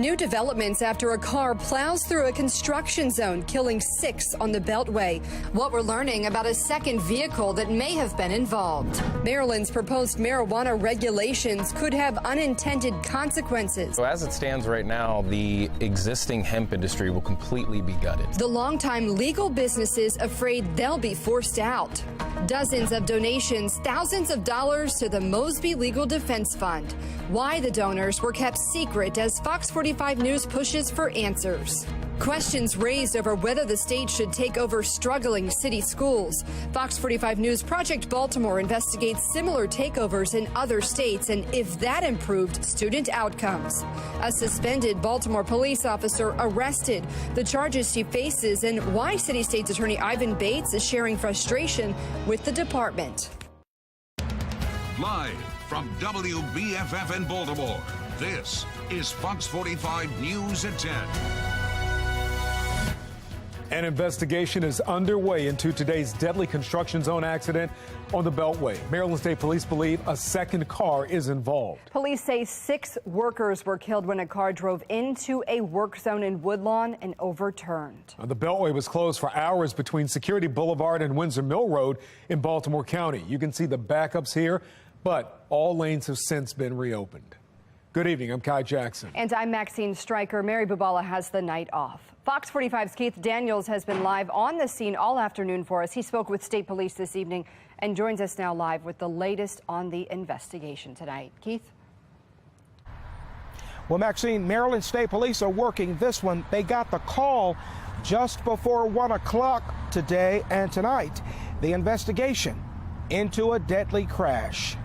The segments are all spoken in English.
New developments after a car plows through a construction zone, killing 6 on the Beltway. What we're learning about a second vehicle that may have been involved. Maryland's proposed marijuana regulations could have unintended consequences. So as it stands right now, the existing hemp industry will completely be gutted. The longtime legal businesses afraid they'll be forced out. Dozens of donations, thousands of dollars to the Mosby Legal Defense Fund. Why the donors were kept secret as FOX45 News pushes for answers. Questions raised over whether the state should take over struggling city schools. FOX45 News Project Baltimore investigates similar takeovers in other states and if that improved student outcomes. A suspended Baltimore police officer arrested. The charges she faces and why City State's Attorney Ivan Bates is sharing frustration with the department. Live from WBFF in Baltimore, this is Fox 45 News at 10. An investigation is underway into today's deadly construction zone accident on the Beltway. Maryland State Police believe a second car is involved. Police say 6 workers were killed when a car drove into a work zone in Woodlawn and overturned. The Beltway was closed for hours between Security Boulevard and Windsor Mill Road in Baltimore County. You can see the backups here, but all lanes have since been reopened. Good evening, I'm Kai Jackson. And I'm Maxine Stryker. Mary Bubala has the night off. Fox 45's Keith Daniels has been live on the scene all afternoon for us. He spoke with state police this evening and joins us now live with the latest on the investigation tonight. Keith? Well, Maxine, Maryland State Police are working this one. They got the call just before 1 o'clock today and tonight. The investigation into a deadly crash.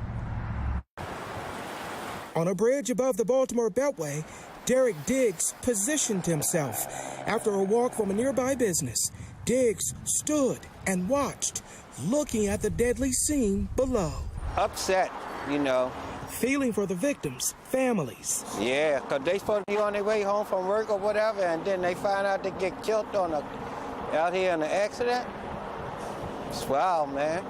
On a bridge above the Baltimore Beltway, Derek Diggs positioned himself. After a walk from a nearby business, Diggs stood and watched, looking at the deadly scene below. Upset, you know. Feeling for the victims' families. Yeah, because they supposed to be on their way home from work or whatever, and then they find out they get killed out here in an accident. It's wild, man.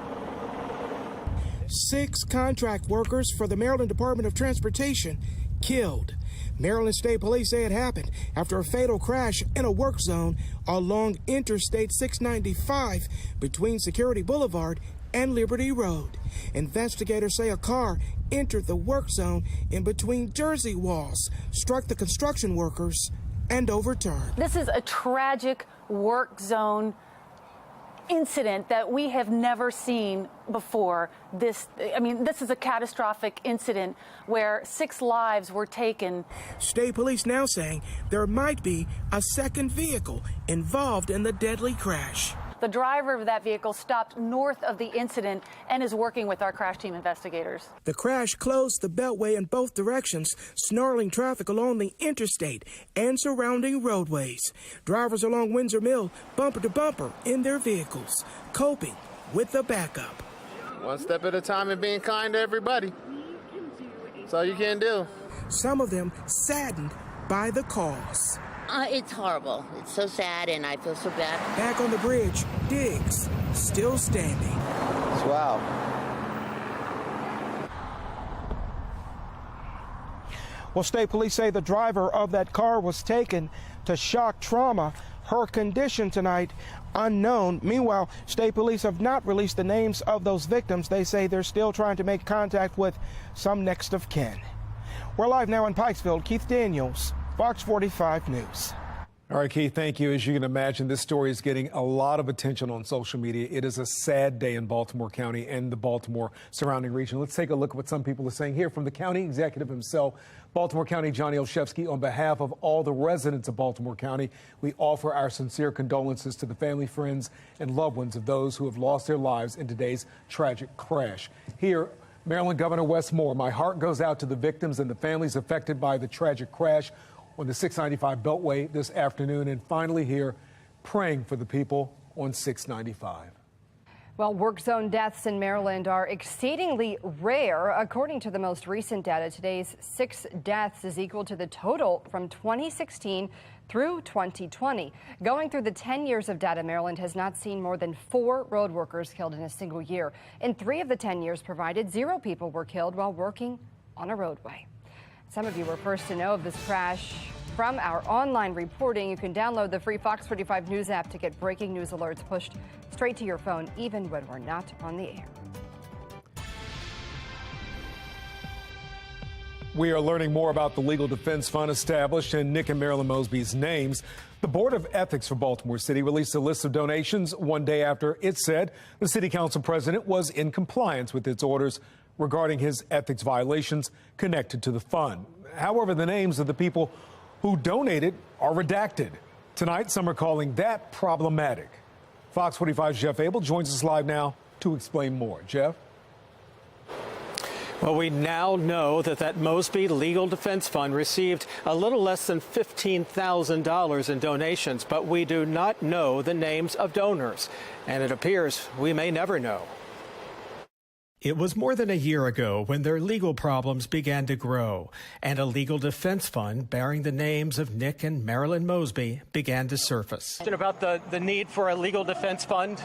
6 contract workers for the Maryland Department of Transportation killed. Maryland State Police say it happened after a fatal crash in a work zone along Interstate 695 between Security Boulevard and Liberty Road. Investigators say a car entered the work zone in between Jersey walls, struck the construction workers, and overturned. This is a tragic work zone incident that we have never seen before. This is a catastrophic incident where 6 lives were taken. State police now saying there might be a second vehicle involved in the deadly crash. The driver of that vehicle stopped north of the incident and is working with our crash team investigators. The crash closed the Beltway in both directions, snarling traffic along the interstate and surrounding roadways. Drivers along Windsor Mill bumper to bumper in their vehicles, coping with the backup. One step at a time and being kind to everybody. That's all you can do. Some of them saddened by the cause. It's horrible. It's so sad, and I feel so bad. Back on the bridge, Diggs still standing. It's wild. Well, state police say the driver of that car was taken to shock trauma. Her condition tonight, unknown. Meanwhile, state police have not released the names of those victims. They say they're still trying to make contact with some next of kin. We're live now in Pikesville. Keith Daniels, Fox 45 News. All right, Keith, thank you. As you can imagine, this story is getting a lot of attention on social media. It is a sad day in Baltimore County and the Baltimore surrounding region. Let's take a look at what some people are saying here from the county executive himself, Baltimore County Johnny Olszewski. On behalf of all the residents of Baltimore County, we offer our sincere condolences to the family, friends, and loved ones of those who have lost their lives in today's tragic crash. Here, Maryland Governor Wes Moore, my heart goes out to the victims and the families affected by the tragic crash on the 695 Beltway this afternoon, and finally here, praying for the people on 695. Well, work zone deaths in Maryland are exceedingly rare. According to the most recent data, today's 6 deaths is equal to the total from 2016 through 2020. Going through the 10 years of data, Maryland has not seen more than 4 road workers killed in a single year. In 3 of the 10 years provided, 0 people were killed while working on a roadway. Some of you were first to know of this crash from our online reporting. You can download the free Fox 45 News app to get breaking news alerts pushed straight to your phone, even when we're not on the air. We are learning more about the legal defense fund established in Nick and Marilyn Mosby's names. The Board of Ethics for Baltimore City released a list of donations one day after it said the city council president was in compliance with its orders regarding his ethics violations connected to the fund. However, the names of the people who donated are redacted. Tonight, some are calling that problematic. Fox 45's Jeff Abel joins us live now to explain more. Jeff? Well, we now know that Mosby Legal Defense Fund received a little less than $15,000 in donations, but we do not know the names of donors, and it appears we may never know. It was more than a year ago when their legal problems began to grow, and a legal defense fund bearing the names of Nick and Marilyn Mosby began to surface. About the need for a legal defense fund?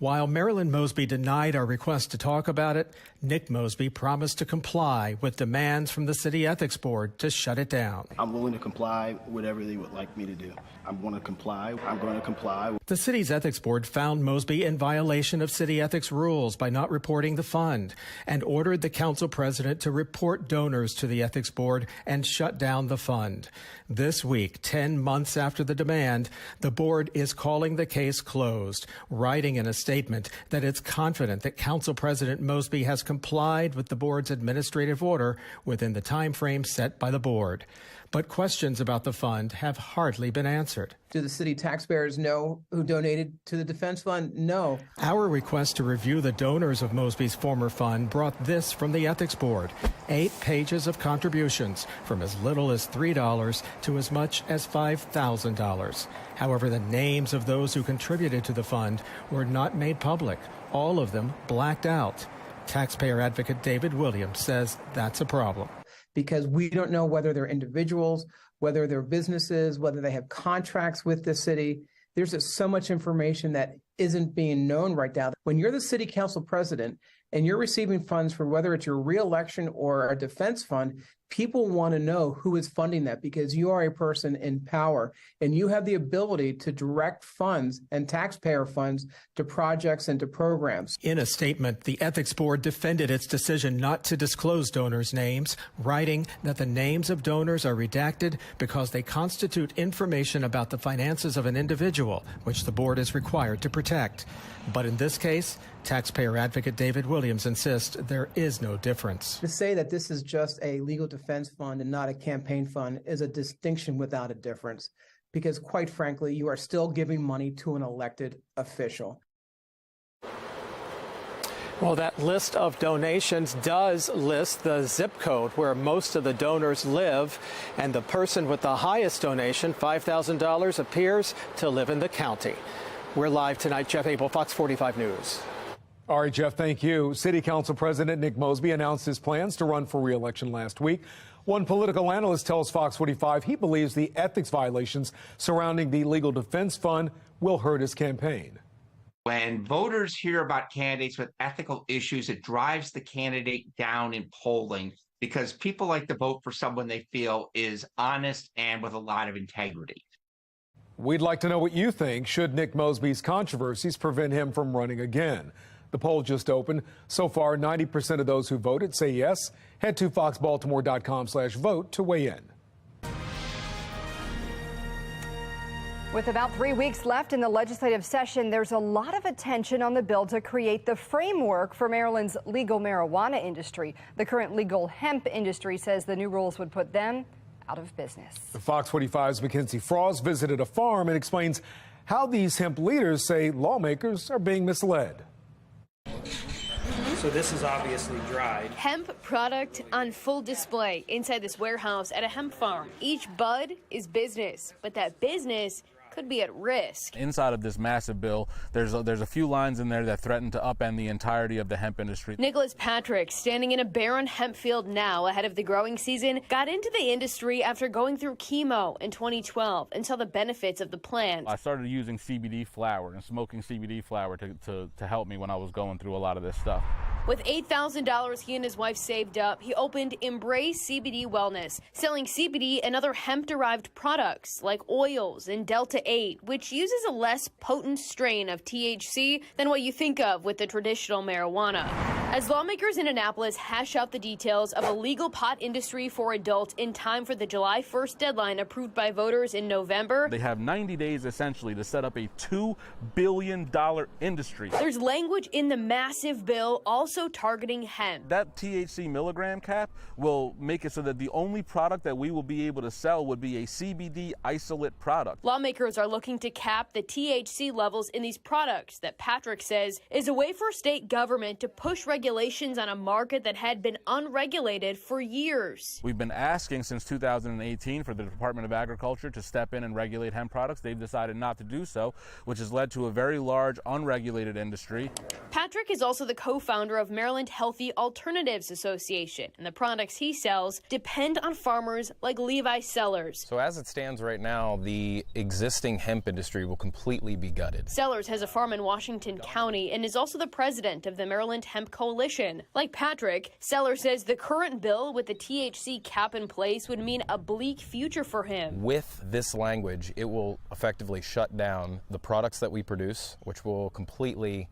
While Marilyn Mosby denied our request to talk about it, Nick Mosby promised to comply with demands from the City Ethics Board to shut it down. I'm willing to comply whatever they would like me to do. I'm going to comply. I'm going to comply. The city's ethics board found Mosby in violation of city ethics rules by not reporting the fund and ordered the council president to report donors to the ethics board and shut down the fund. This week, 10 months after the demand, the board is calling the case closed, writing in a statement that it's confident that council president Mosby has complied with the board's administrative order within the time frame set by the board. But questions about the fund have hardly been answered. Do the city taxpayers know who donated to the defense fund? No. Our request to review the donors of Mosby's former fund brought this from the ethics board: 8 pages of contributions from as little as $3 to as much as $5,000. However, the names of those who contributed to the fund were not made public, all of them blacked out. Taxpayer advocate David Williams says that's a problem. Because we don't know whether they're individuals, whether they're businesses, whether they have contracts with the city. There's just so much information that isn't being known right now. When you're the city council president and you're receiving funds for whether it's your reelection or a defense fund, people want to know who is funding that, because you are a person in power and you have the ability to direct funds and taxpayer funds to projects and to programs. In a statement, the ethics board defended its decision not to disclose donors' names, writing that the names of donors are redacted because they constitute information about the finances of an individual, which the board is required to protect. But in this case, taxpayer advocate David Williams insists there is no difference. To say that this is just a legal defense fund and not a campaign fund is a distinction without a difference, because quite frankly, you are still giving money to an elected official. Well, that list of donations does list the zip code where most of the donors live, and the person with the highest donation, $5,000, appears to live in the county. We're live tonight. Jeff Abel, Fox 45 News. All right, Jeff, thank you. City Council President Nick Mosby announced his plans to run for re-election last week. One political analyst tells Fox 45 he believes the ethics violations surrounding the Legal Defense Fund will hurt his campaign. When voters hear about candidates with ethical issues, it drives the candidate down in polling, because people like to vote for someone they feel is honest and with a lot of integrity. We'd like to know what you think. Should Nick Mosby's controversies prevent him from running again? The poll just opened. So far, 90% of those who voted say yes. Head to foxbaltimore.com/vote to weigh in. With about 3 weeks left in the legislative session, there's a lot of attention on the bill to create the framework for Maryland's legal marijuana industry. The current legal hemp industry says the new rules would put them out of business. Fox 45's Mackenzie Frost visited a farm and explains how these hemp leaders say lawmakers are being misled. So this is obviously dried. Hemp product on full display inside this warehouse at a hemp farm. Each bud is business, but that business could be at risk. Inside of this massive bill, there's a few lines in there that threaten to upend the entirety of the hemp industry. Nicholas Patrick, standing in a barren hemp field now ahead of the growing season, got into the industry after going through chemo in 2012 and saw the benefits of the plant. I started using CBD flower and smoking CBD flower to help me when I was going through a lot of this stuff. With $8,000 he and his wife saved up, he opened Embrace CBD Wellness, selling CBD and other hemp-derived products like oils and Delta-8, which uses a less potent strain of THC than what you think of with the traditional marijuana. As lawmakers in Annapolis hash out the details of a legal pot industry for adults in time for the July 1st deadline approved by voters in November, they have 90 days essentially to set up a $2 billion industry. There's language in the massive bill also targeting hemp. That THC milligram cap will make it so that the only product that we will be able to sell would be a CBD isolate product. Lawmakers are looking to cap the THC levels in these products that Patrick says is a way for state government to push regulations on a market that had been unregulated for years. We've been asking since 2018 for the Department of Agriculture to step in and regulate hemp products. They've decided not to do so, which has led to a very large unregulated industry. Patrick is also the co-founder of Maryland Healthy Alternatives Association, and the products he sells depend on farmers like Levi Sellers. So as it stands right now, the existing hemp industry will completely be gutted. Sellers has a farm in Washington County and is also the president of the Maryland Hemp Coalition. Like Patrick, Sellers says the current bill with the THC cap in place would mean a bleak future for him. With this language, it will effectively shut down the products that we produce, which will completely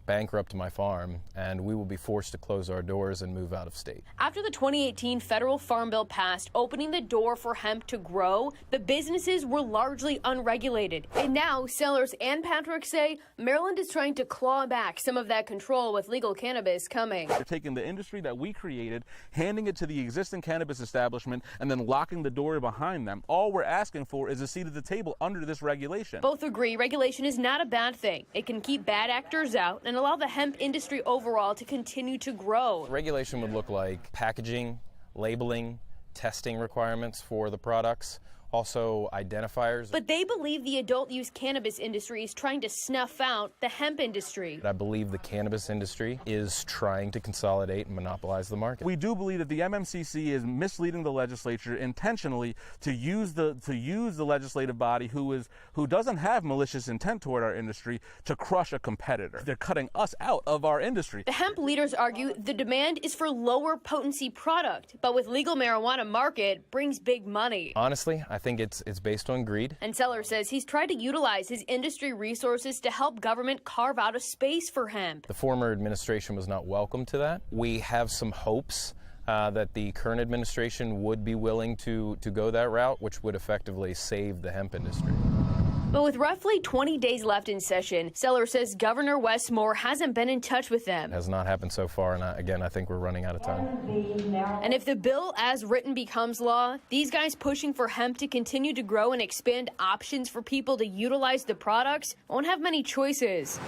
bankrupt my farm, and we will be forced to close our doors and move out of state. After the 2018 federal farm bill passed, opening the door for hemp to grow, the businesses were largely unregulated. And now, Sellers and Patrick say Maryland is trying to claw back some of that control with legal cannabis coming. They're taking the industry that we created, handing it to the existing cannabis establishment, and then locking the door behind them. All we're asking for is a seat at the table under this regulation. Both agree regulation is not a bad thing. It can keep bad actors out and allow the hemp industry overall to continue to grow. Regulation would look like packaging, labeling, testing requirements for the products, also identifiers. But they believe the adult use cannabis industry is trying to snuff out the hemp industry. I believe the cannabis industry is trying to consolidate and monopolize the market. We do believe that the MMCC is misleading the legislature intentionally to use the legislative body who doesn't have malicious intent toward our industry to crush a competitor. They're cutting us out of our industry. The hemp leaders argue the demand is for lower potency product, but with legal marijuana market brings big money. Honestly, I think it's based on greed. And Sellers says he's tried to utilize his industry resources to help government carve out a space for hemp. The former administration was not welcome to that. We have some hopes that the current administration would be willing to go that route, which would effectively save the hemp industry. But with roughly 20 days left in session, Sellers says Governor Wes Moore hasn't been in touch with them. It has not happened so far, and again, I think we're running out of time. And if the bill as written becomes law, these guys pushing for hemp to continue to grow and expand options for people to utilize the products won't have many choices.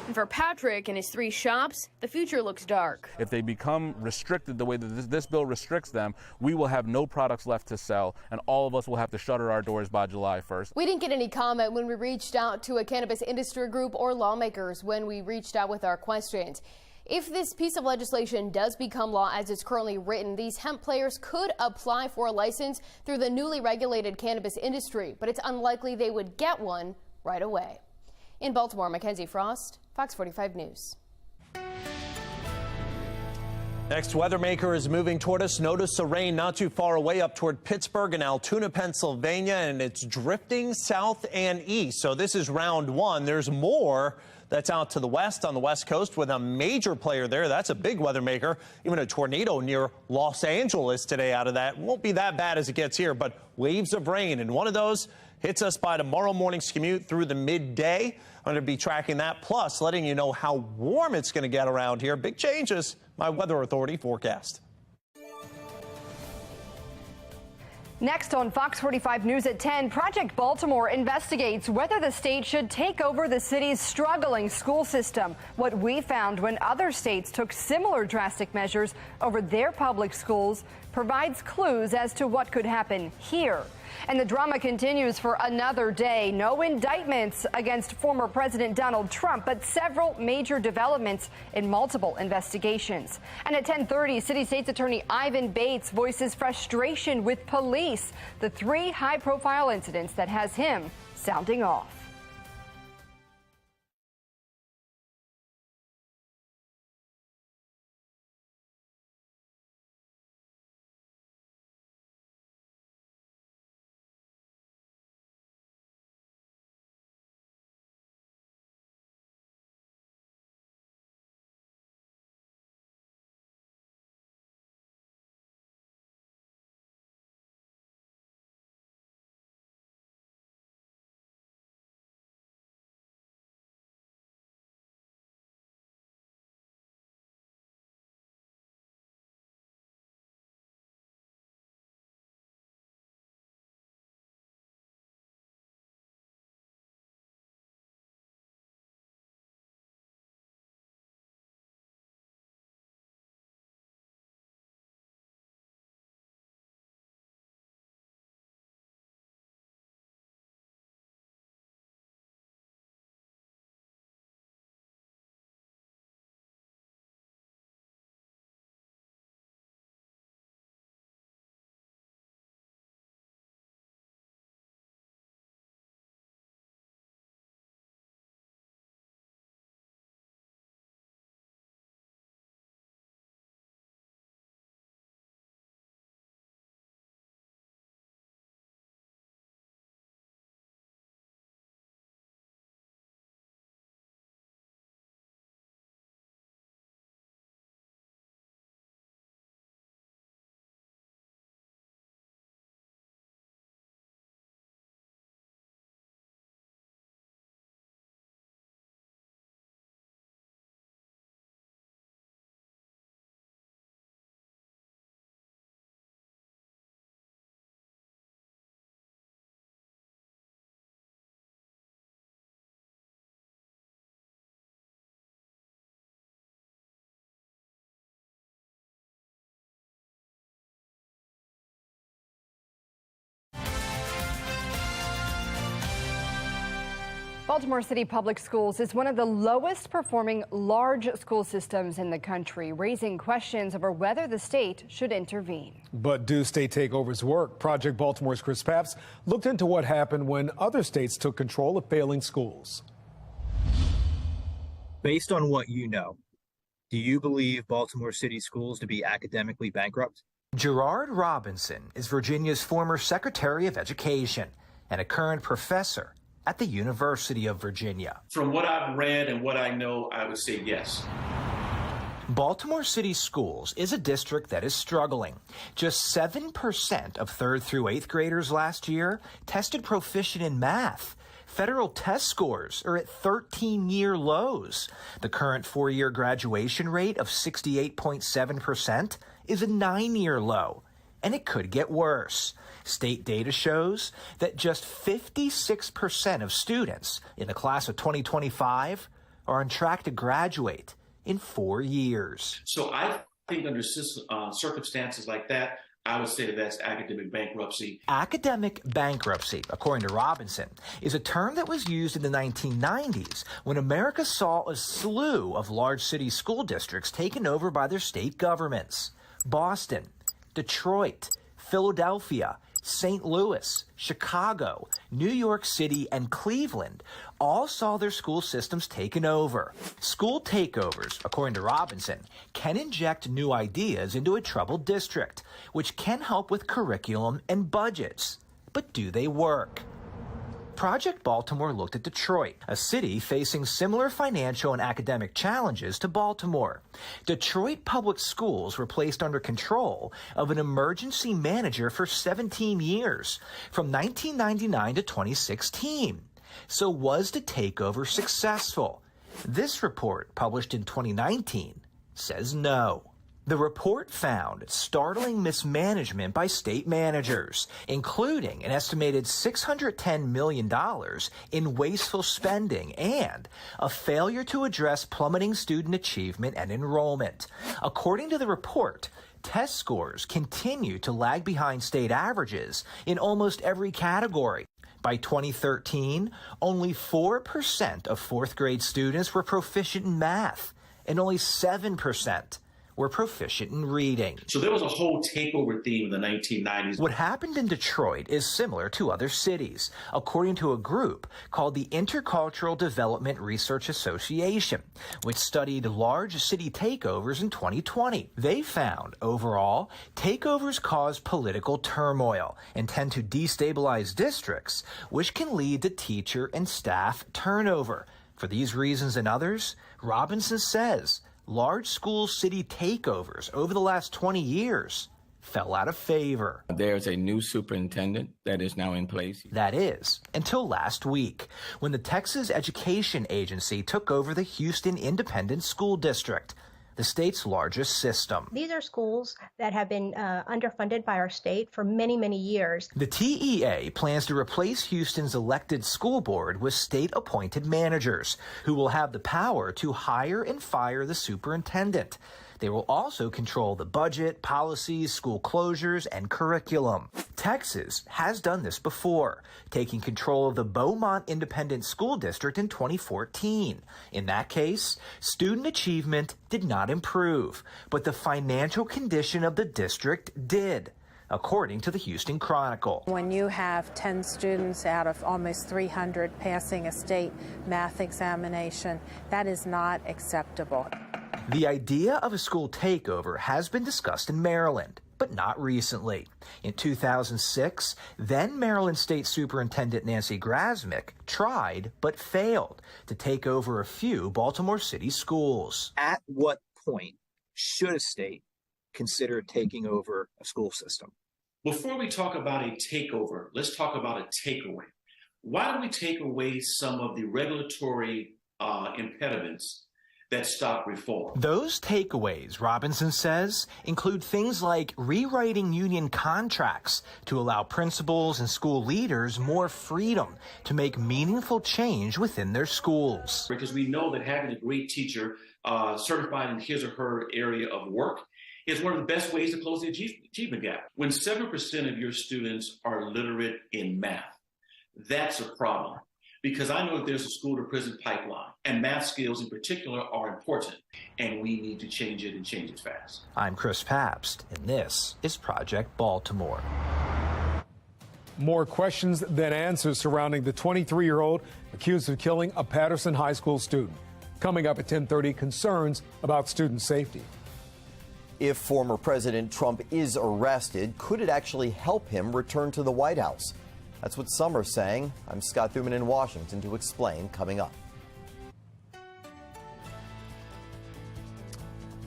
And for Patrick and his 3 shops, the future looks dark. If they become restricted the way that this bill restricts them, we will have no products left to sell, and all of us will have to shutter our doors by July 1st. We didn't get any comment when we reached out to a cannabis industry group or lawmakers when we reached out with our questions. If this piece of legislation does become law as it's currently written, these hemp players could apply for a license through the newly regulated cannabis industry, but it's unlikely they would get one right away. In Baltimore, Mackenzie Frost, Fox 45 News. Next, weather maker is moving toward us. Notice the rain not too far away up toward Pittsburgh and Altoona, Pennsylvania, and it's drifting south and east. So this is round 1. There's more that's out to the west on the west coast with a major player there. That's a big weather maker. Even a tornado near Los Angeles today out of that. Won't be that bad as it gets here, but waves of rain. And one of those hits us by tomorrow morning's commute through the midday. I'm going to be tracking that, plus letting you know how warm it's going to get around here. Big changes. My Weather Authority forecast. Next on Fox 45 News at 10, Project Baltimore investigates whether the state should take over the city's struggling school system. What we found when other states took similar drastic measures over their public schools provides clues as to what could happen here. And the drama continues for another day. No indictments against former President Donald Trump, but several major developments in multiple investigations. And at 10:30, City State's Attorney Ivan Bates voices frustration with police, the 3 high-profile incidents that has him sounding off. Baltimore City Public Schools is one of the lowest performing large school systems in the country, raising questions over whether the state should intervene. But do state takeovers work? Project Baltimore's Chris Papps looked into what happened when other states took control of failing schools. Based on what you know, do you believe Baltimore City schools to be academically bankrupt? Gerard Robinson is Virginia's former Secretary of Education and a current professor at the University of Virginia. From what I've read and what I know, I would say yes. Baltimore City Schools is a district that is struggling. Just 7% of 3rd through 8th graders last year tested proficient in math. Federal test scores are at 13-year lows. The current 4-year graduation rate of 68.7% is a 9-year low, and it could get worse. State data shows that just 56% of students in the class of 2025 are on track to graduate in 4 years. So I think under circumstances like that, I would say that's academic bankruptcy. Academic bankruptcy, according to Robinson, is a term that was used in the 1990s when America saw a slew of large city school districts taken over by their state governments. Boston, Detroit, Philadelphia, St. Louis, Chicago, New York City, and Cleveland all saw their school systems taken over. School takeovers, according to Robinson, can inject new ideas into a troubled district, which can help with curriculum and budgets. But do they work? Project Baltimore looked at Detroit, a city facing similar financial and academic challenges to Baltimore. Detroit public schools were placed under control of an emergency manager for 17 years, from 1999 to 2016. So was the takeover successful? This report, published in 2019, says no. The report found startling mismanagement by state managers, including an estimated $610 million in wasteful spending and a failure to address plummeting student achievement and enrollment. According to the report, test scores continue to lag behind state averages in almost every category. By 2013, only 4% of 4th grade students were proficient in math, and only 7% were proficient in reading. So there was a whole takeover theme in the 1990s. What happened in Detroit is similar to other cities, according to a group called the Intercultural Development Research Association, which studied large city takeovers in 2020. They found, overall, takeovers cause political turmoil and tend to destabilize districts, which can lead to teacher and staff turnover. For these reasons and others, Robinson says large school city takeovers over the last 20 years fell out of favor. There's a new superintendent that is now in place. That is, until last week, when the Texas Education Agency took over the Houston Independent School District, the state's largest system. These are schools that have been underfunded by our state for many, many years. The TEA plans to replace Houston's elected school board with state-appointed managers who will have the power to hire and fire the superintendent. They will also control the budget, policies, school closures, and curriculum. Texas has done this before, taking control of the Beaumont Independent School District in 2014. In that case, student achievement did not improve, but the financial condition of the district did, according to the Houston Chronicle. When you have 10 students out of almost 300 passing a state math examination, that is not acceptable. The idea of a school takeover has been discussed in Maryland, but not recently. In 2006, then Maryland State Superintendent Nancy Grasmick tried but failed to take over a few Baltimore City schools. At what point should a state consider taking over a school system? Before we talk about a takeover, let's talk about a takeaway. Why don't we take away some of the regulatory impediments that stop reform? Those takeaways, Robinson says, include things like rewriting union contracts to allow principals and school leaders more freedom to make meaningful change within their schools. Because we know that having a great teacher certified in his or her area of work is one of the best ways to close the achievement gap. When 7% of your students are literate in math, that's a problem. because I know that there's a school-to-prison pipeline, and math skills in particular are important, and we need to change it and change it fast. I'm Chris Pabst, and this is Project Baltimore. More questions than answers surrounding the 23-year-old accused of killing a Patterson High School student. Coming up at 10:30, concerns about student safety. If former President Trump is arrested, could it actually help him return to the White House? That's what some are saying. I'm Scott Thuman in Washington to explain, coming up.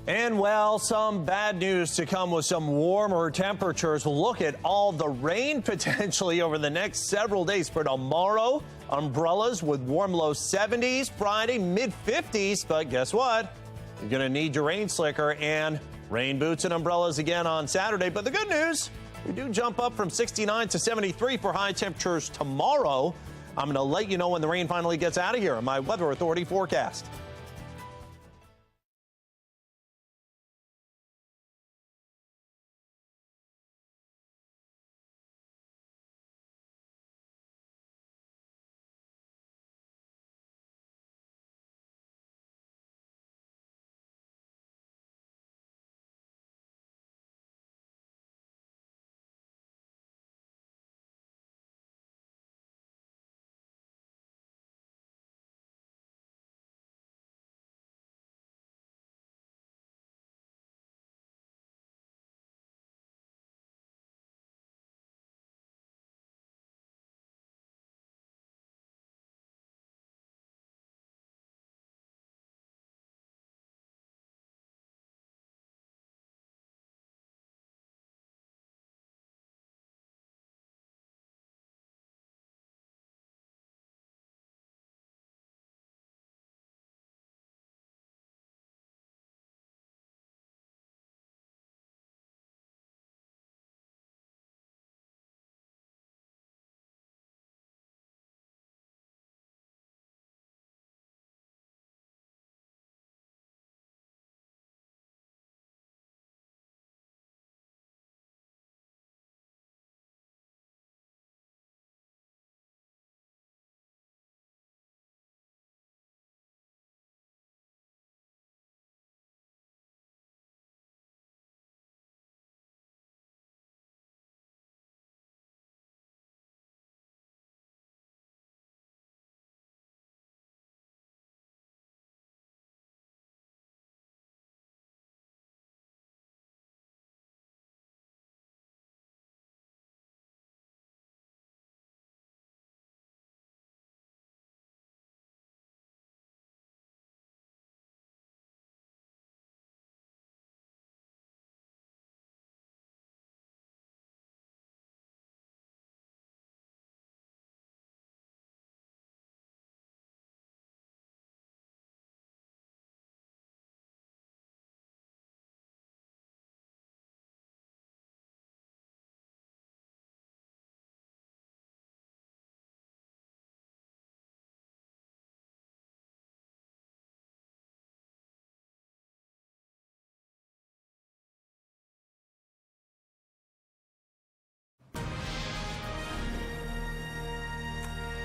And, well, some bad news to come with some warmer temperatures. We'll look at all the rain potentially over the next several days. For tomorrow, umbrellas with warm low 70s. Friday, mid-50s. But guess what? You're going to need your rain slicker and rain boots and umbrellas again on Saturday. But the good news, we do jump up from 69 to 73 for high temperatures tomorrow. I'm going to let you know when the rain finally gets out of here on my Weather Authority forecast.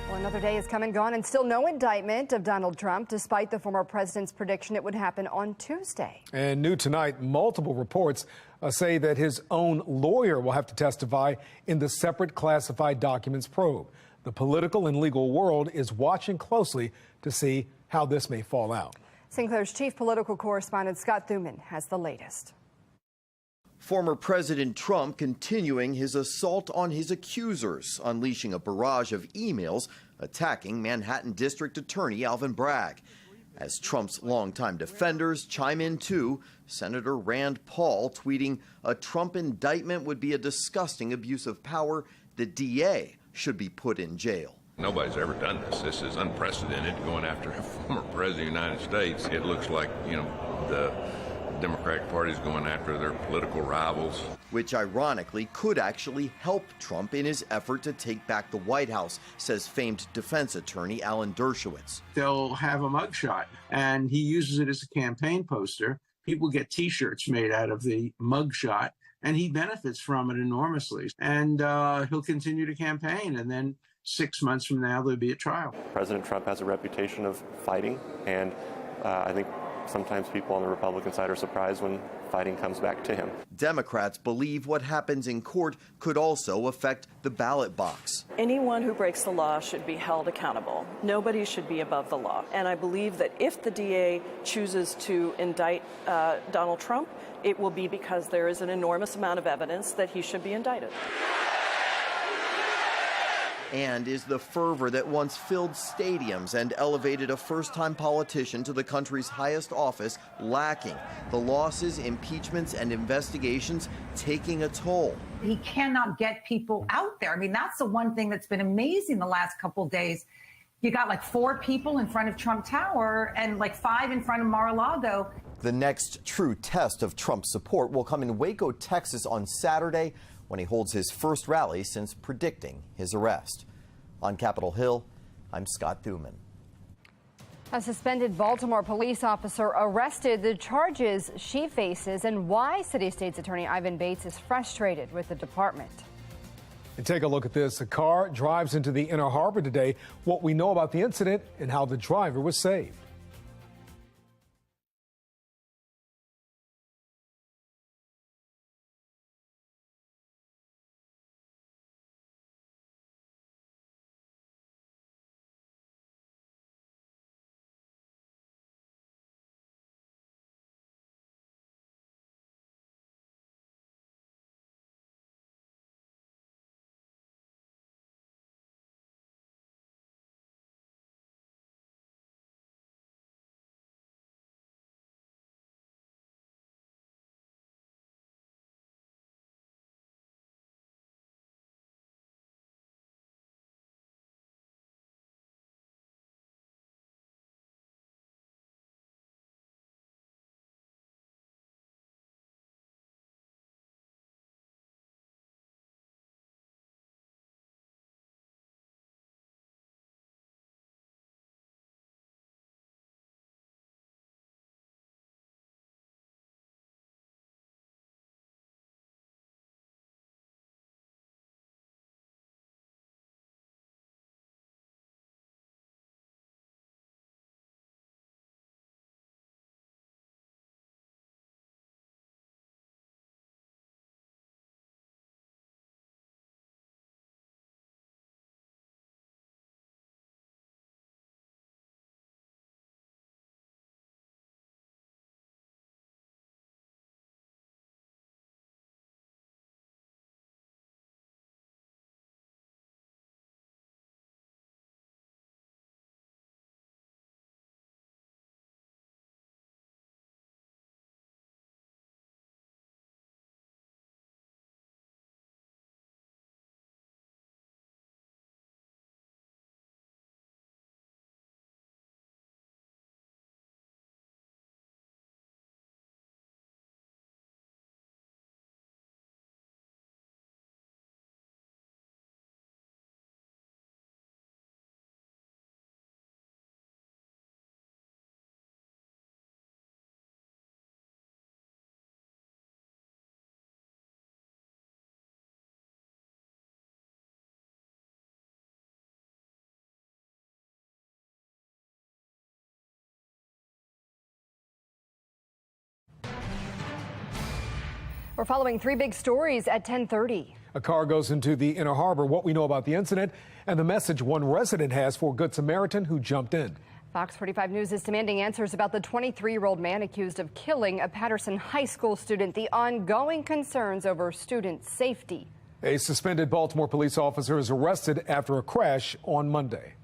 Well, another day has come and gone, and still no indictment of Donald Trump, despite the former president's prediction it would happen on Tuesday. And new tonight, multiple reports say that his own lawyer will have to testify in the separate classified documents probe. The political and legal world is watching closely to see how this may fall out. Sinclair's chief political correspondent Scott Thuman has the latest. Former President Trump continuing his assault on his accusers, unleashing a barrage of emails attacking Manhattan District Attorney Alvin Bragg. As Trump's longtime defenders chime in too, Senator Rand Paul tweeting, "A Trump indictment would be a disgusting abuse of power. The DA should be put in jail." Nobody's ever done this. This is unprecedented, going after a former president of the United States. It looks like, the Democratic Party is going after their political rivals. Which ironically could actually help Trump in his effort to take back the White House, says famed defense attorney Alan Dershowitz. They'll have a mugshot, and he uses it as a campaign poster. People get T-shirts made out of the mugshot, and he benefits from it enormously. And he'll continue to campaign, and then 6 months from now, there'll be a trial. President Trump has a reputation of fighting, and I think sometimes people on the Republican side are surprised when fighting comes back to him. Democrats believe what happens in court could also affect the ballot box. Anyone who breaks the law should be held accountable. Nobody should be above the law. And I believe that if the DA chooses to indict Donald Trump, it will be because there is an enormous amount of evidence that he should be indicted. And is the fervor that once filled stadiums and elevated a first-time politician to the country's highest office lacking? The losses, impeachments, and investigations taking a toll. He cannot get people out there. I mean, that's the one thing that's been amazing the last couple of days. You got like 4 people in front of Trump Tower and like 5 in front of Mar-a-Lago. The next true test of Trump's support will come in Waco, Texas on Saturday, when he holds his first rally since predicting his arrest. On Capitol Hill, I'm Scott Thuman. A suspended Baltimore police officer arrested, the charges she faces, and why City State's Attorney Ivan Bates is frustrated with the department. And take a look at this. A car drives into the Inner Harbor today. What we know about the incident and how the driver was saved. We're following 3 big stories at 10:30. A car goes into the Inner Harbor, what we know about the incident, and the message one resident has for a Good Samaritan who jumped in. Fox 45 News is demanding answers about the 23-year-old man accused of killing a Patterson High School student, the ongoing concerns over student safety. A suspended Baltimore police officer is arrested after a crash on Monday.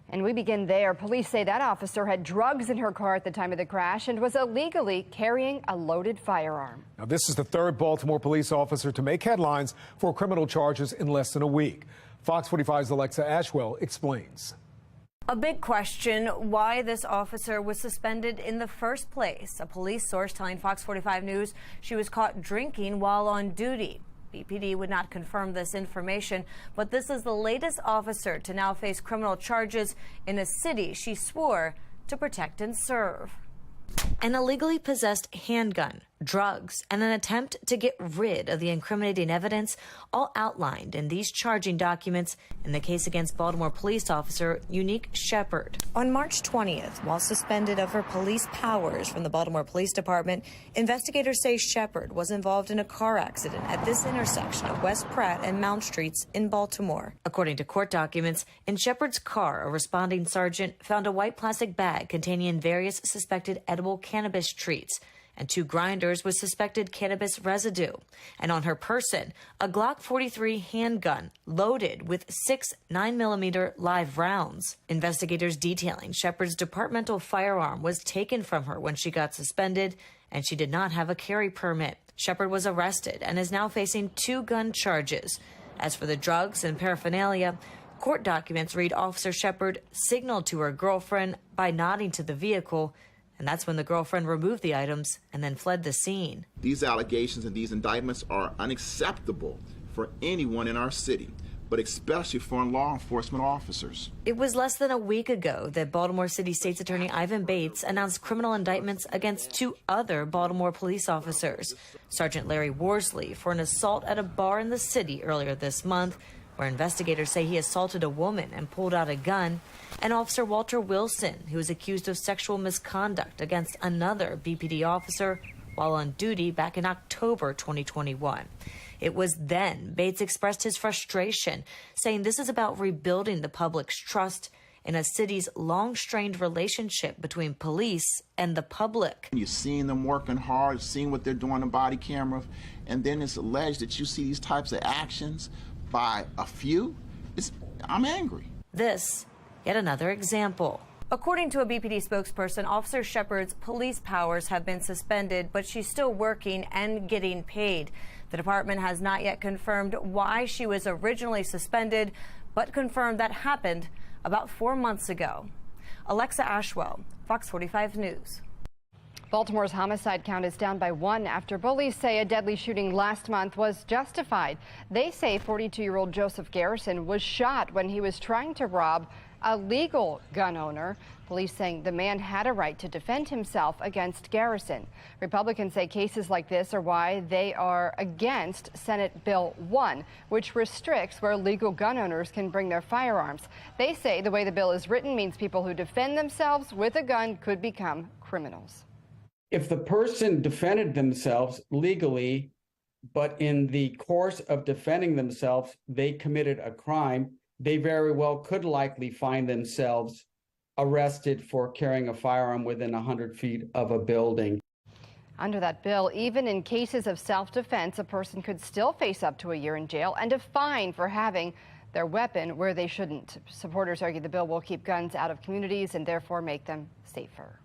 And we begin there. Police say that officer had drugs in her car at the time of the crash and was illegally carrying a loaded firearm. Now, this is the 3rd Baltimore police officer to make headlines for criminal charges in less than a week. Fox 45's Alexa Ashwell explains. A big question, why this officer was suspended in the first place. A police source telling Fox 45 News she was caught drinking while on duty. BPD would not confirm this information, but this is the latest officer to now face criminal charges in a city she swore to protect and serve. An illegally possessed handgun drugs, and an attempt to get rid of the incriminating evidence, all outlined in these charging documents in the case against Baltimore police officer Unique Shepard. On March 20th, while suspended of her police powers from the Baltimore Police Department, investigators say Shepard was involved in a car accident at this intersection of West Pratt and Mount Streets in Baltimore. According to court documents, in Shepard's car, a responding sergeant found a white plastic bag containing various suspected edible cannabis treats and 2 grinders with suspected cannabis residue. And on her person, a Glock 43 handgun loaded with 6 9mm live rounds. Investigators detailing Shepard's departmental firearm was taken from her when she got suspended, and she did not have a carry permit. Shepard was arrested and is now facing 2 gun charges. As for the drugs and paraphernalia, court documents read Officer Shepard signaled to her girlfriend by nodding to the vehicle, and that's when the girlfriend removed the items and then fled the scene. These allegations and these indictments are unacceptable for anyone in our city, but especially for law enforcement officers. It was less than a week ago that Baltimore City State's Attorney Ivan Bates announced criminal indictments against 2 other Baltimore police officers. Sergeant Larry Worsley for an assault at a bar in the city earlier this month, where investigators say he assaulted a woman and pulled out a gun, and Officer Walter Wilson, who is accused of sexual misconduct against another BPD officer while on duty back in October 2021. It was then Bates expressed his frustration, saying this is about rebuilding the public's trust in a city's long-strained relationship between police and the public. You're seeing them working hard, seeing what they're doing on body camera, and then it's alleged that you see these types of actions by a few. I'm angry. This, yet another example. According to a BPD spokesperson, Officer Shepard's police powers have been suspended, but she's still working and getting paid. The department has not yet confirmed why she was originally suspended, but confirmed that happened about 4 months ago. Alexa Ashwell, Fox 45 News. Baltimore's homicide count is down by 1 after police say a deadly shooting last month was justified. They say 42-year-old Joseph Garrison was shot when he was trying to rob a legal gun owner. Police saying the man had a right to defend himself against Garrison. Republicans say cases like this are why they are against Senate Bill 1, which restricts where legal gun owners can bring their firearms. They say the way the bill is written means people who defend themselves with a gun could become criminals. If the person defended themselves legally, but in the course of defending themselves, they committed a crime, they very well could likely find themselves arrested for carrying a firearm within 100 feet of a building. Under that bill, even in cases of self-defense, a person could still face up to a year in jail and a fine for having their weapon where they shouldn't. Supporters argue the bill will keep guns out of communities and therefore make them safer.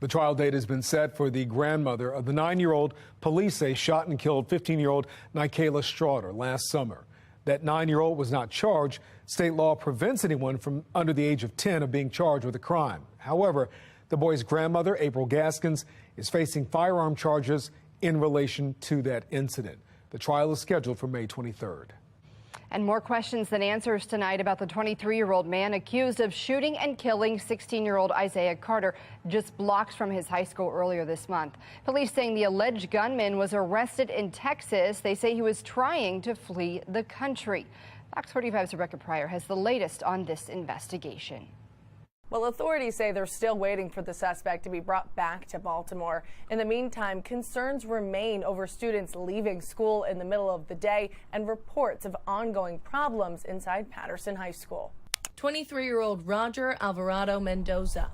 The trial date has been set for the grandmother of the 9-year-old police say shot and killed 15-year-old Nikayla Straughter last summer. That 9-year-old was not charged. State law prevents anyone from under the age of 10 of being charged with a crime. However, the boy's grandmother, April Gaskins, is facing firearm charges in relation to that incident. The trial is scheduled for May 23rd. And more questions than answers tonight about the 23-year-old man accused of shooting and killing 16-year-old Isaiah Carter just blocks from his high school earlier this month. Police saying the alleged gunman was arrested in Texas. They say he was trying to flee the country. Fox 45's Rebecca Pryor has the latest on this investigation. Well, authorities say they're still waiting for the suspect to be brought back to Baltimore. In the meantime, concerns remain over students leaving school in the middle of the day and reports of ongoing problems inside Patterson High School. 23-year-old Roger Alvarado Mendoza,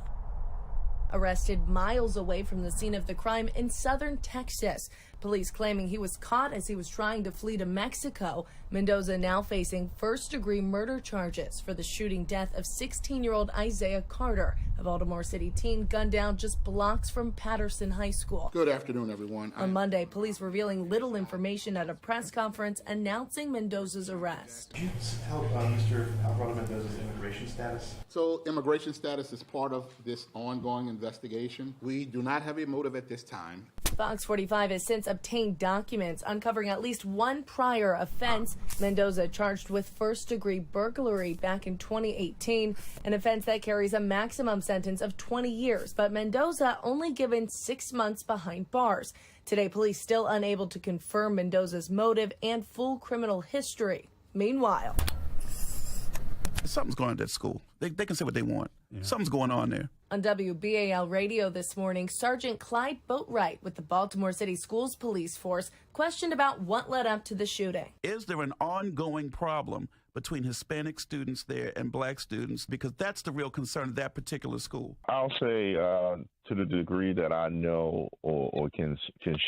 arrested miles away from the scene of the crime in southern Texas. Police claiming he was caught as he was trying to flee to Mexico. Mendoza now facing first-degree murder charges for the shooting death of 16-year-old Isaiah Carter, a Baltimore City teen gunned down just blocks from Patterson High School. Good afternoon, everyone. On Monday, police revealing little information at a press conference announcing Mendoza's arrest. Could you help Mr. Alvarado Mendoza's immigration status? So immigration status is part of this ongoing investigation. We do not have a motive at this time. Fox 45 has since obtained documents uncovering at least one prior offense. Mendoza charged with first-degree burglary back in 2018, an offense that carries a maximum sentence of 20 years. But Mendoza only given 6 months behind bars. Today, police still unable to confirm Mendoza's motive and full criminal history. Meanwhile, something's going on at that school. They can say what they want. Yeah. Something's going on there. On WBAL radio this morning, Sergeant Clyde Boatwright with the Baltimore City Schools Police Force questioned about what led up to the shooting. Is there an ongoing problem between Hispanic students there and black students? Because that's the real concern of that particular school. I'll say to the degree that I know or can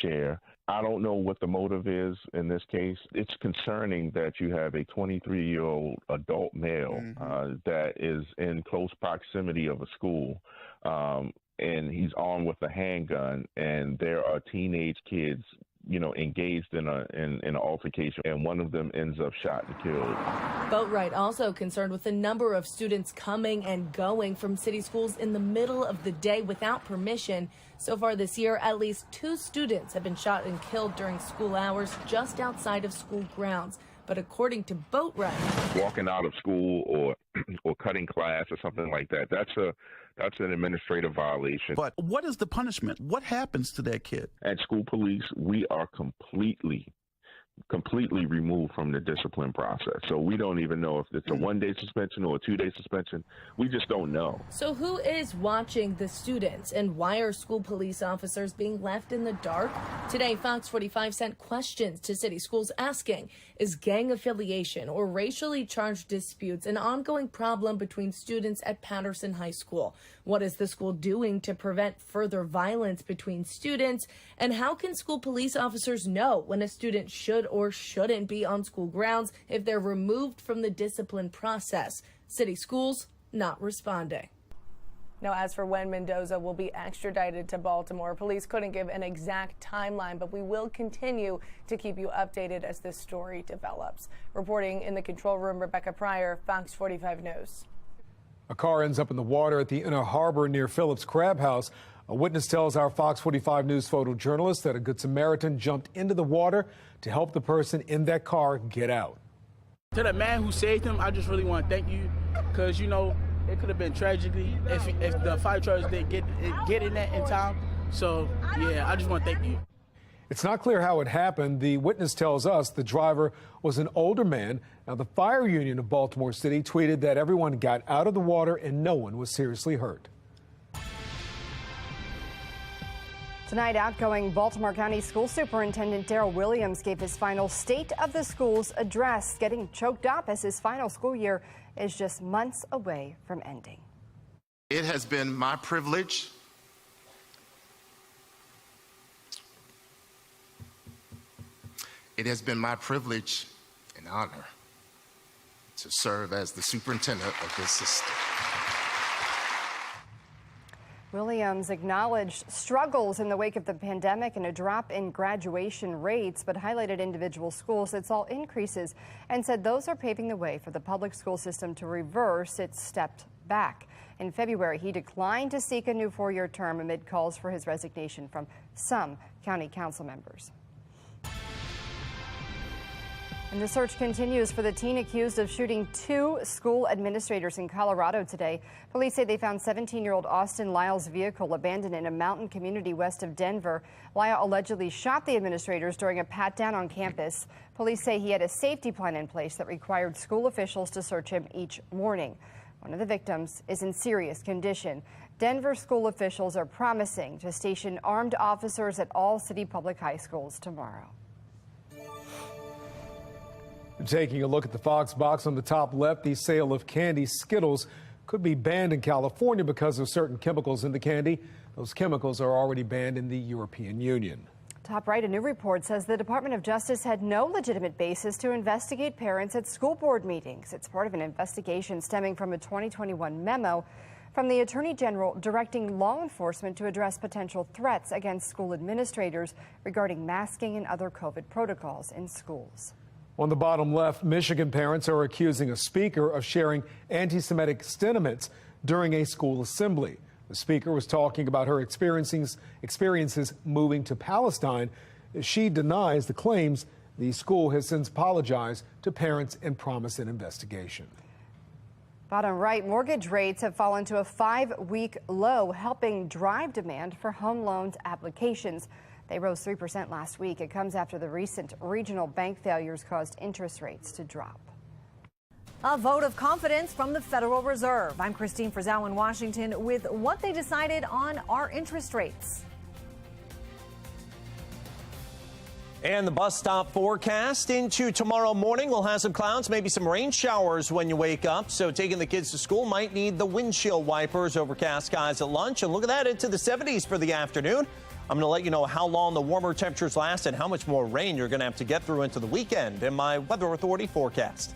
share, I don't know what the motive is in this case. It's concerning that you have a 23-year-old adult male that is in close proximity of a school, and he's armed with a handgun, and there are teenage kids, engaged in an altercation, and one of them ends up shot and killed. Boatwright also concerned with the number of students coming and going from city schools in the middle of the day without permission. So far this year, at least 2 students have been shot and killed during school hours just outside of school grounds. But according to Boatwright, walking out of school or cutting class or something like that, that's an administrative violation. But what is the punishment? What happens to that kid? At school police, we are completely removed from the discipline process. So we don't even know if it's a 1-day suspension or a 2-day suspension. We just don't know. So who is watching the students, and why are school police officers being left in the dark? Today, Fox 45 sent questions to city schools asking, is gang affiliation or racially charged disputes an ongoing problem between students at Patterson High School? What is the school doing to prevent further violence between students? And how can school police officers know when a student should or shouldn't be on school grounds if they're removed from the discipline process? City schools not responding. Now, as for when Mendoza will be extradited to Baltimore, police couldn't give an exact timeline, but we will continue to keep you updated as this story develops. Reporting in the control room, Rebecca Pryor, Fox 45 News. A car ends up in the water at the Inner Harbor near Phillips Crab House. A witness tells our Fox 45 News photojournalist that a Good Samaritan jumped into the water to help the person in that car get out. To the man who saved him, I just really want to thank you, because, it could have been tragedy if the fire trucks didn't get in that in time. So, yeah, I just want to thank you. It's not clear how it happened. The witness tells us the driver was an older man. Now, the fire union of Baltimore City tweeted that everyone got out of the water and no one was seriously hurt. Tonight, outgoing Baltimore County School Superintendent Darrell Williams gave his final State of the Schools address, getting choked up as his final school year is just months away from ending. It has been my privilege and honor to serve as the superintendent of this system. Williams acknowledged struggles in the wake of the pandemic and a drop in graduation rates, but highlighted individual schools that saw increases and said those are paving the way for the public school system to reverse its stepped back. In February, he declined to seek a new 4-year term amid calls for his resignation from some county council members. And the search continues for the teen accused of shooting 2 school administrators in Colorado today. Police say they found 17-year-old Austin Lyle's vehicle abandoned in a mountain community west of Denver. Lyle allegedly shot the administrators during a pat-down on campus. Police say he had a safety plan in place that required school officials to search him each morning. One of the victims is in serious condition. Denver school officials are promising to station armed officers at all city public high schools tomorrow. Taking a look at the Fox box on the top left, the sale of candy Skittles could be banned in California because of certain chemicals in the candy. Those chemicals are already banned in the European Union. Top right, a new report says the Department of Justice had no legitimate basis to investigate parents at school board meetings. It's part of an investigation stemming from a 2021 memo from the Attorney General directing law enforcement to address potential threats against school administrators regarding masking and other COVID protocols in schools. On the bottom left, Michigan parents are accusing a speaker of sharing anti-Semitic sentiments during a school assembly. The speaker was talking about her experiences moving to Palestine. She denies the claims. The school has since apologized to parents and promised an investigation. Bottom right, mortgage rates have fallen to a 5-week low, helping drive demand for home loans applications. They rose 3% last week. It comes after the recent regional bank failures caused interest rates to drop. A vote of confidence from the Federal Reserve. I'm Christine Frizzell in Washington with what they decided on our interest rates. And the bus stop forecast into tomorrow morning. We'll have some clouds, maybe some rain showers when you wake up. So taking the kids to school might need the windshield wipers. Overcast skies at lunch. And look at that, into the 70s for the afternoon. I'm going to let you know how long the warmer temperatures last and how much more rain you're going to have to get through into the weekend in my Weather Authority forecast.